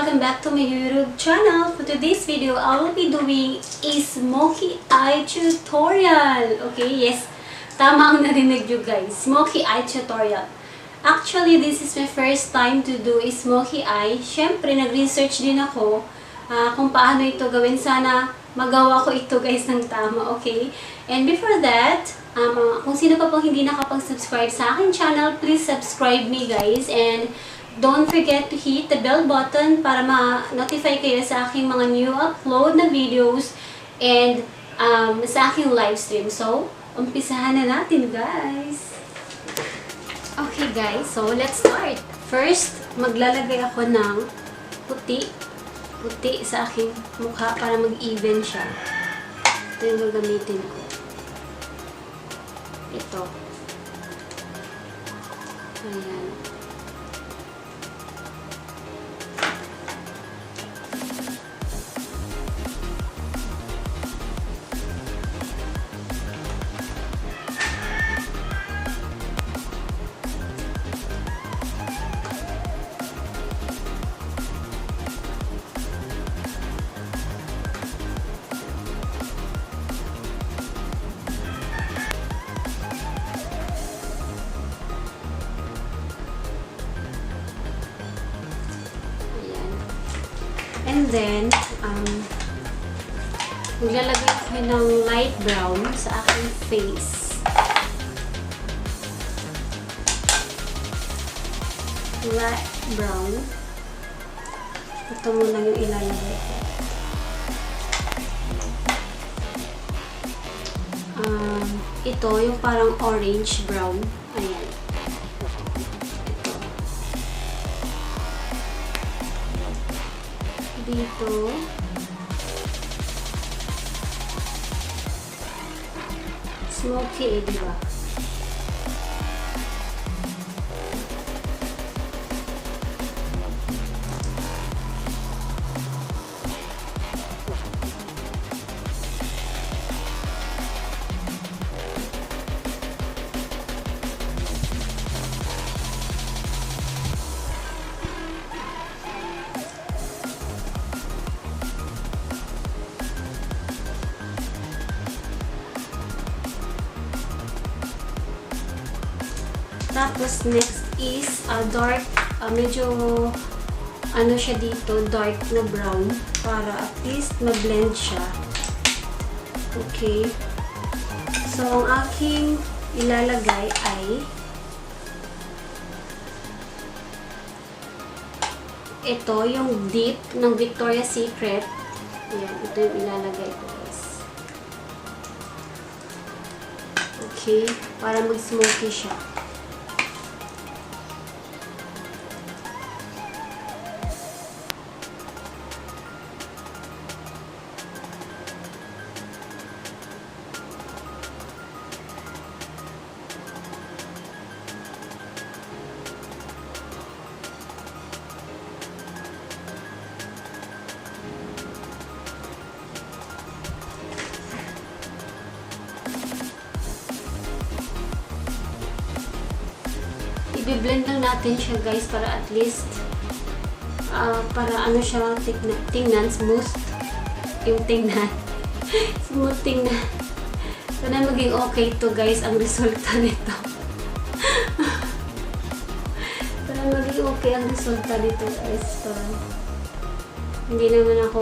welcome back to my YouTube channel. For today's video, I will be doing a Smokey eye tutorial. Okay, yes, tama ang narinig nyo guys. Smokey eye tutorial. Actually, this is my first time to do a Smokey eye. Siyempre, nag-research din ako kung paano ito gawin. Sana magawa ko ito guys ng tama, okay? And before that, kung sino pa pong hindi nakapag-subscribe sa akin channel, please subscribe me guys. And don't forget to hit the bell button para ma-notify kayo sa aking mga new upload na videos and sa aking live stream. So, umpisahan na natin guys. Okay guys, so let's start. First, maglalagay ako ng puti sa aking mukha para mag-even siya. Ito yung gagamitin ko. Ito. Ayan. And then, maglalagay ko ng light brown sa aking face. Light brown. Ito muna yung ilalagay ko. Ito yung parang orange brown. Ayan. Dito. Smokey, diba? Tapos, next is dark, medyo, ano siya dito, dark na brown, para at least ma-blend siya. Okay. So, ang aking ilalagay ay ito, yung dip ng Victoria's Secret. Ayan, ito yung ilalagay ko, guys. Okay, para mag-smoky siya. I-blend lang natin siya guys para at least para ano siya tingnan smooth yung tingnan smooth tingnan. Sana maging okay to guys ang resulta nito. Sana maging okay ang resulta nito guys. Hindi naman ako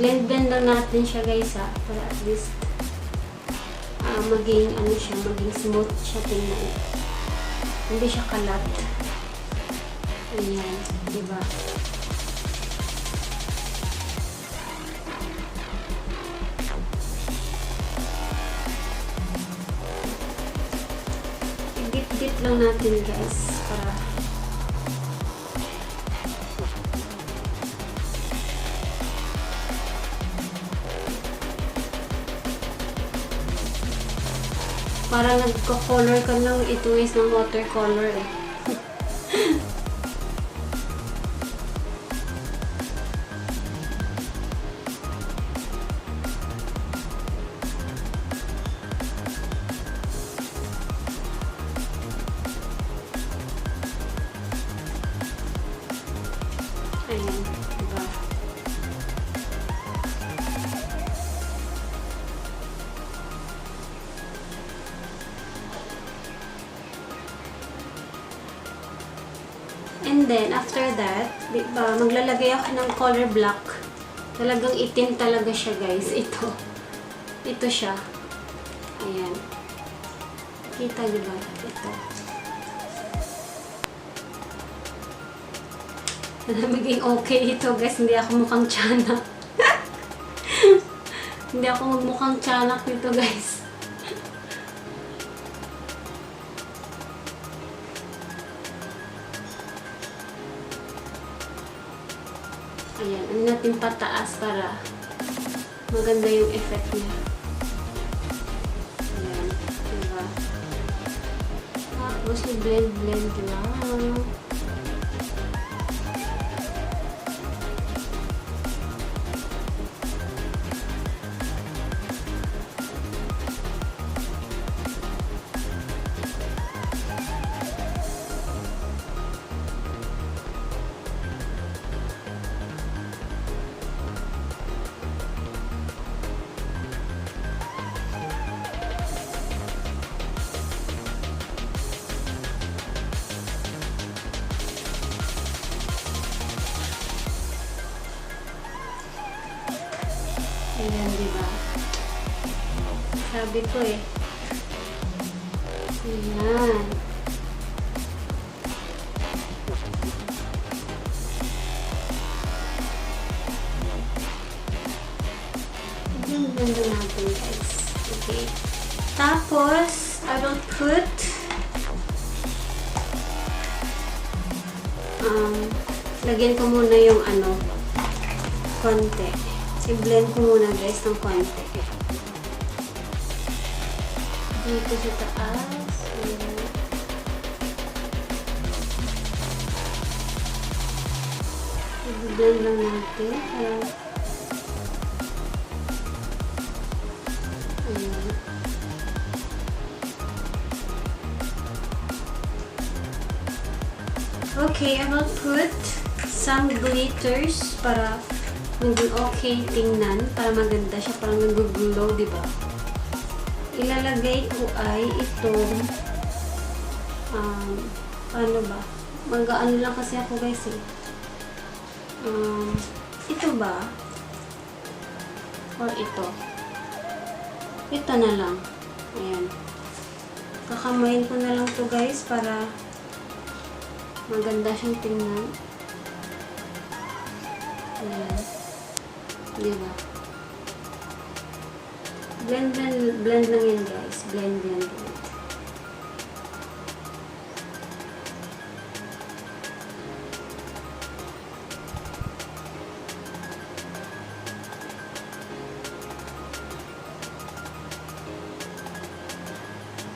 blend lang natin siya guys para at least maging maging smooth siya tingnan. Hindi siya kalat. Ayan, diba? I-dip lang natin guys para Parang nagko-color ka ng ito is ng watercolor eh. Ayan, diba? And then, after that, diba, maglalagay ako ng color black. Talagang itim talaga siya, guys. Ito. Ito siya. Ayan. Kita, diba? Ito. Maging okay ito, guys. Hindi ako mukhang tiyanak. Hindi ako magmukhang tiyanak nito, guys. Ayan, ano natin pataas para maganda yung effect niya. Ayan, diba? Tapos i-blend lang. Ayan, diba? Sabi ko eh. Ayan. Yung ganda natin, guys. Okay. Tapos, I will put lagyan ko muna yung ano, konti. I-blend ko muna, guys, ng konti. Dito sa taas. I-blend lang natin. Ayan. Okay, I will put some glitters para maging okay tingnan, para maganda siya, parang nag-glow, diba? Ilalagay ko ay itong ano ba? Mag-ano lang kasi ako, guys eh. Ito ba? Or ito? Ito na lang. Ayan. Kakamayin ko na lang to, guys, para maganda siyang tingnan. Ayan. Diba? Blend lang yan, guys. Blend.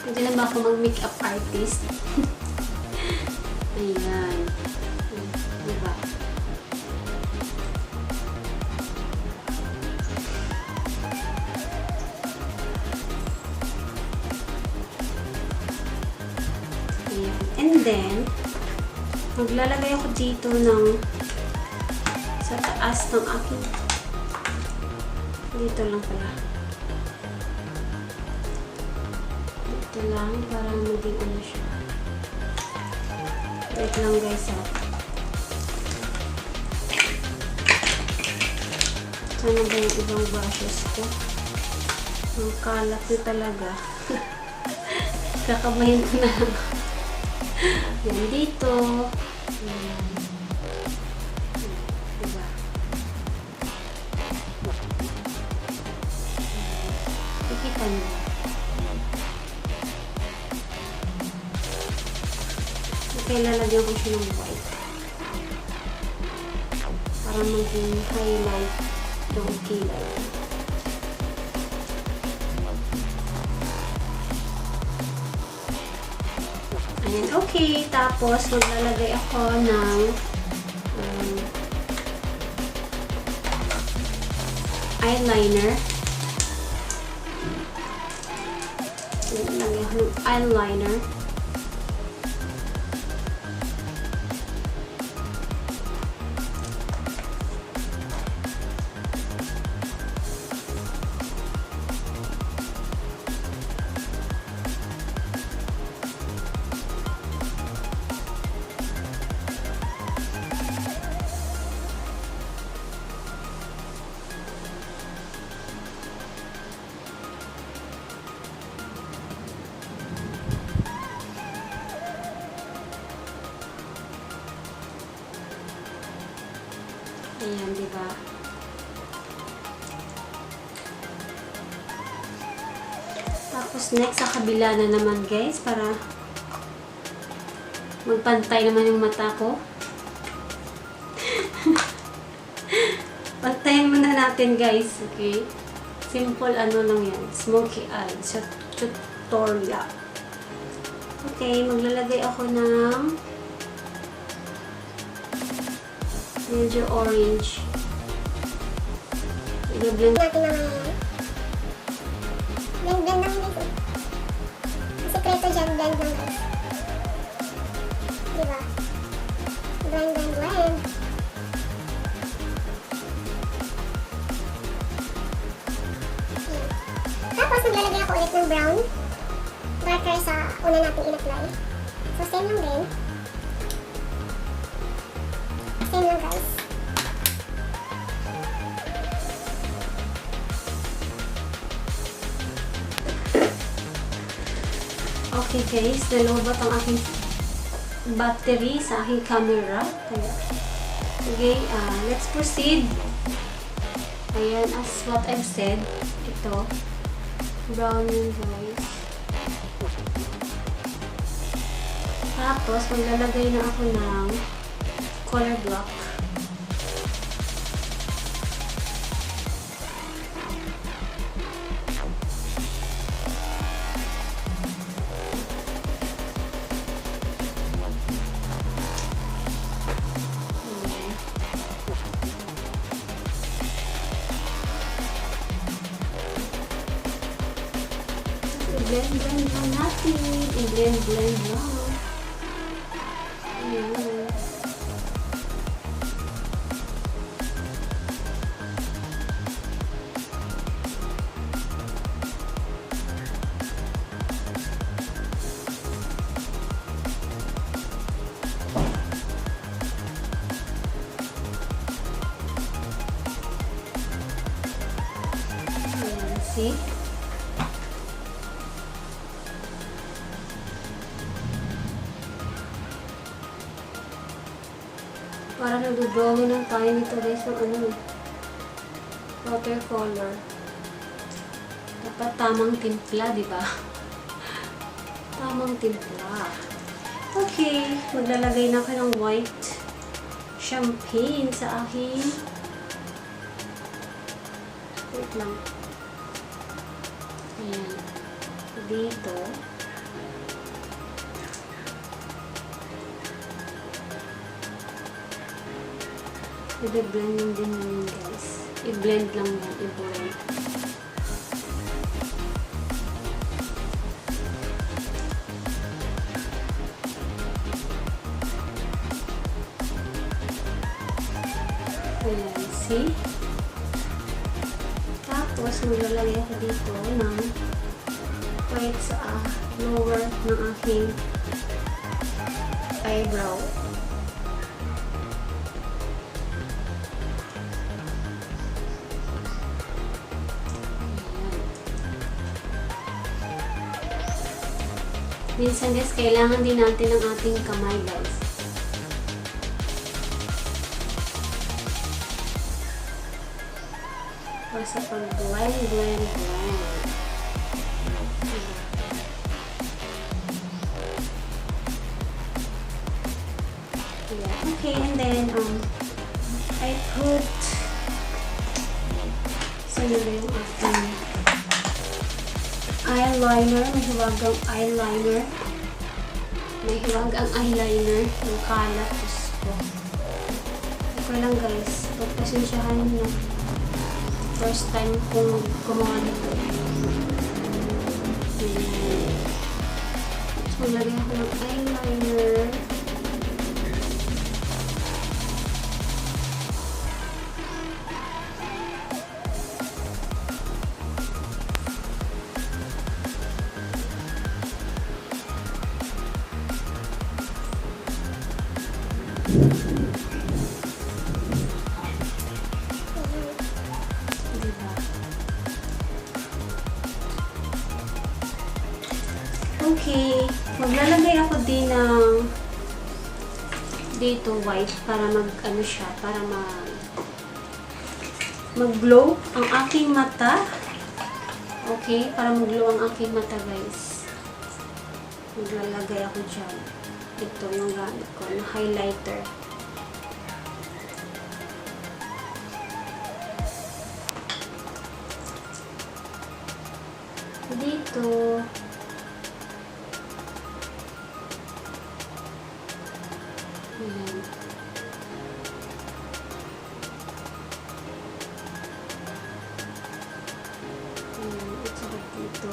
Pwede na ba ako mag-makeup artist? Ayan. Diba? And then, maglalagay ako dito ng sa taas ng aking dito lang pala. Dito lang para maging ano siya. Wait lang, guys, ha. Sana ba yung ibang brushes ko? Ang kalat na talaga. Kakamayin ko na lang. Yan dito. Yan. Diba? Ikita nyo. Okay, lalagyan ko siya ng white. Para maging highlight yung kilay. Ayan, okay. Tapos, maglalagay ako ng eyeliner. Lagyan ako ng eyeliner. Ayan, diba? Tapos, next, sa kabila na naman, guys, para magpantay naman yung mata ko. Pantayin muna natin, guys, okay? Simple, ano lang yan. Smoky eye sa tutorial. Okay, maglalagay ako ng medyo orange. I-blend natin na ngayon. Blend lang guys. Ang sekreto dyan, blend lang guys. Diba? Blend. Tapos maglalagay ako ulit ng brown darker sa una natin in-apply. So same lang din. Same lang guys. Okay guys, nalobat ang aking battery sa aking camera. Kaya, okay, let's proceed. Ayan, as what I've said, ito, brown yun guys. Tapos, maglalagay na ako ng color block. I-blend lang natin. I-blend lang. Ayan. Ayan, see? Para nag-drawing lang tayo nito guys ng ano, watercolor. Dapat tamang timpla, di ba? Tamang timpla. Okay, maglalagay na ako ng white champagne sa aking. Wait lang. Ayan. Dito. I-blend lang din yun guys. I-blend lang yan. I-blend. Ayan. See? Tapos, maglalagay ako dito ng white sa lower ng aking eyebrow. Minsan guys, kailangan din natin ng ating kamay guys. Para sa pag-blend. Yeah. Okay, and then I put yun na yung ating eyeliner, mahiwagang eyeliner. May hiwag ang eyeliner. Yung kalat. Diyos ko. Okay lang guys. Pagpasensyahan nyo. First time kong gumawa nito. So, maglagay ako ng eyeliner. Diba? Okay. Maglalagay ako din ng dito white para mag-ano siya, para mag-glow ang aking mata. Okay? Para mag-glow ang aking mata, guys. Maglalagay ako dyan. Ito yung gamit ko, na highlighter. Dito. Ayan. Ayan. At saka dito.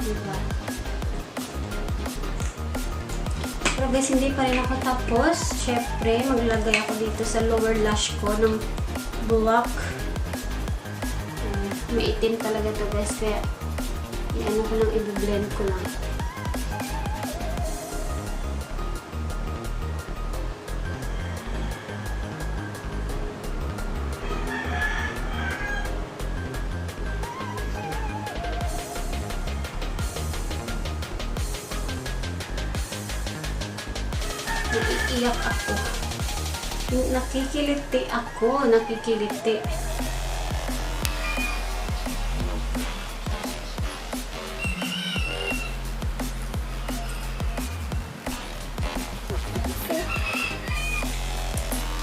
Diba? Pero guys, hindi pa rin ako tapos. Syempre, maglagay ako dito sa lower lash ko ng black. May itim talaga to guys, kaya i-ano ko lang, i-blend ko lang. Naiiyak ako. Nakikiliti ako, nakikiliti.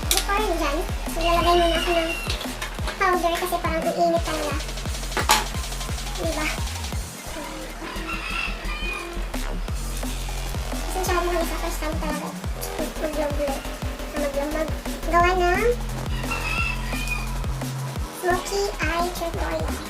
Before dyan, maglalagay muna ako ng powder kasi parang ang init talaga. Diba? Pasensyahan mo kami sa first time talaga. Maggawa ng Smokey Eye Tutorial.